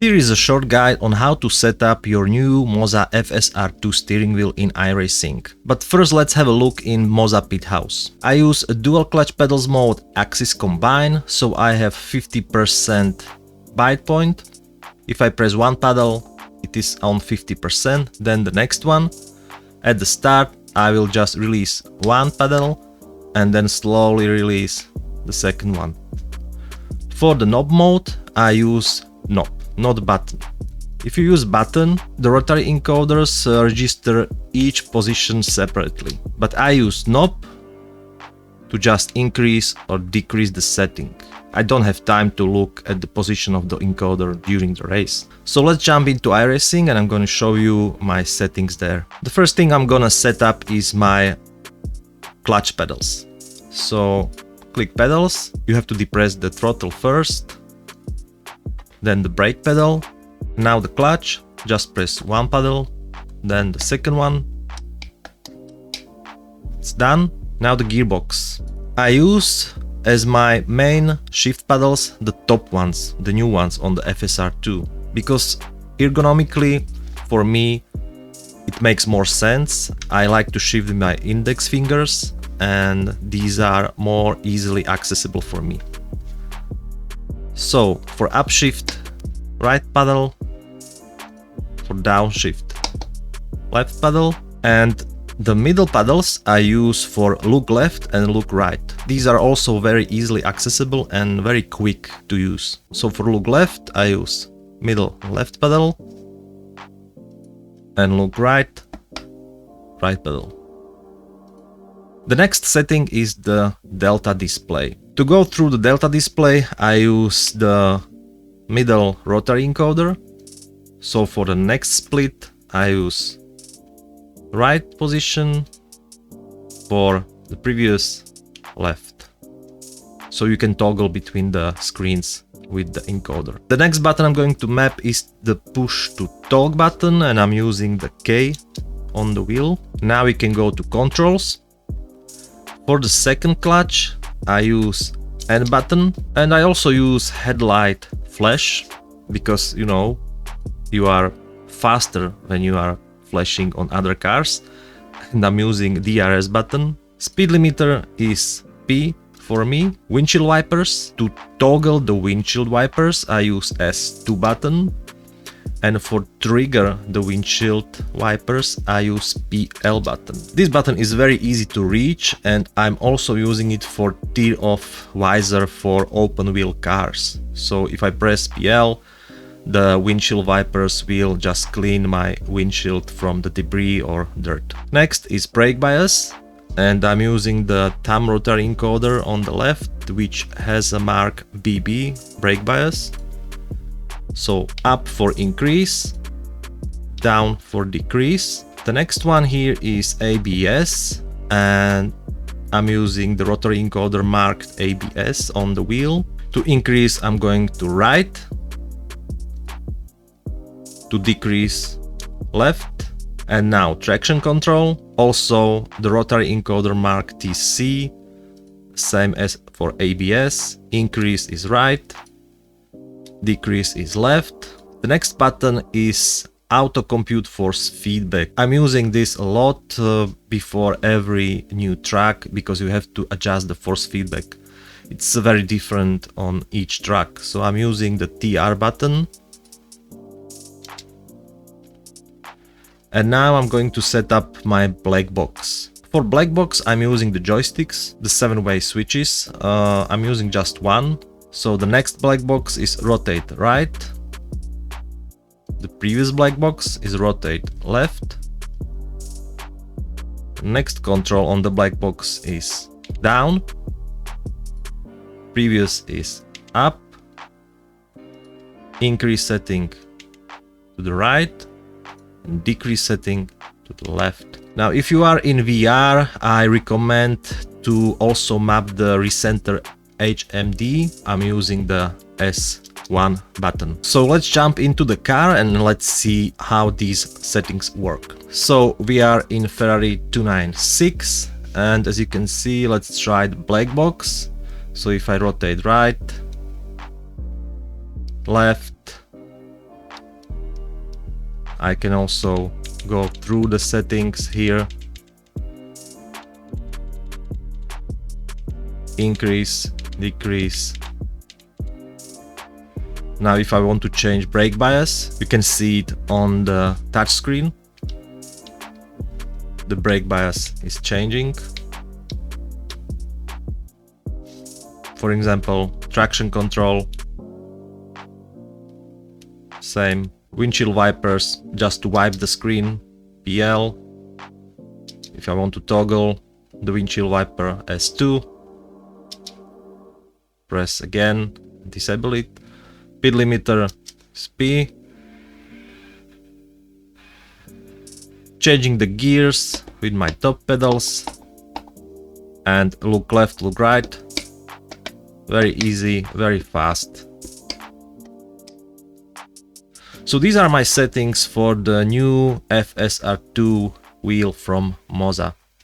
Here is a short guide on how to set up your new MOZA FSR2 steering wheel in iRacing. But first let's have a look in MOZA Pit House. I use a dual clutch pedals mode axis combine, so I have 50% bite point. If I press one pedal, it is on 50%, then the next one. At the start, I will just release one pedal and then slowly release the second one. For the knob mode, I use knob, not button. If you use button, the rotary encoders register each position separately, but I use knob to just increase or decrease the setting. I don't have time to look at the position of the encoder during the race. So let's jump into iRacing and I'm going to show you my settings there. The first thing I'm gonna set up is my clutch pedals. So click pedals, you have to depress the throttle first, then the brake pedal, now the clutch, just press one pedal, then the second one. It's done. Now the gearbox. I use as my main shift pedals the top ones, the new ones on the FSR2, because ergonomically for me it makes more sense. I like to shift with my index fingers and these are more easily accessible for me. So for upshift, right pedal, for downshift, left pedal, and the middle pedals I use for look left and look right. These are also very easily accessible and very quick to use. So for look left, I use middle left pedal, and look right, right pedal. The next setting is the delta display. To go through the delta display, I use the middle rotary encoder. So for the next split, I use right position, for the previous left. So you can toggle between the screens with the encoder. The next button I'm going to map is the push to talk button, and I'm using the K on the wheel. Now we can go to controls. For the second clutch, I use N button, and I also use headlight flash because you are faster when you are flashing on other cars, and I'm using DRS button. Speed limiter is P for me. Windshield wipers. To toggle the windshield wipers, I use S2 button, and for trigger the windshield wipers, I use PL button. This button is very easy to reach, and I'm also using it for tear off visor for open wheel cars. So if I press PL, the windshield wipers will just clean my windshield from the debris or dirt. Next is brake bias, and I'm using the thumb rotary encoder on the left, which has a mark BB, brake bias. So up for increase, down for decrease. The next one here is ABS, and I'm using the rotary encoder marked ABS on the wheel. To increase, I'm going to right. To decrease, left. And now traction control, also the rotary encoder mark TC, same as for ABS. Increase is right, decrease is left. The next button is auto compute force feedback. I'm using this a lot before every new track because you have to adjust the force feedback. It's very different on each track, so I'm using the TR button. And now I'm going to set up my black box. For black box, I'm using the joysticks, the 7-way switches. I'm using just one. So the next black box is rotate right. The previous black box is rotate left. Next control on the black box is down. Previous is up. Increase setting to the right. Decrease setting to the left. Now if you are in VR, I recommend to also map the recenter HMD. I'm using the S1 button. So let's jump into the car and let's see how these settings work. So we are in Ferrari 296, and as you can see, let's try the black box. So if I rotate right, left, I can also go through the settings here. Increase, decrease. Now if I want to change brake bias, you can see it on the touchscreen. The brake bias is changing. For example, traction control. Same. Windshield wipers, just to wipe the screen, PL. If I want to toggle the windshield wiper, S2. Press again, disable it. Speed limiter is P. Changing the gears with my top pedals. And look left, look right. Very easy, very fast. So these are my settings for the new FSR2 wheel from MOZA.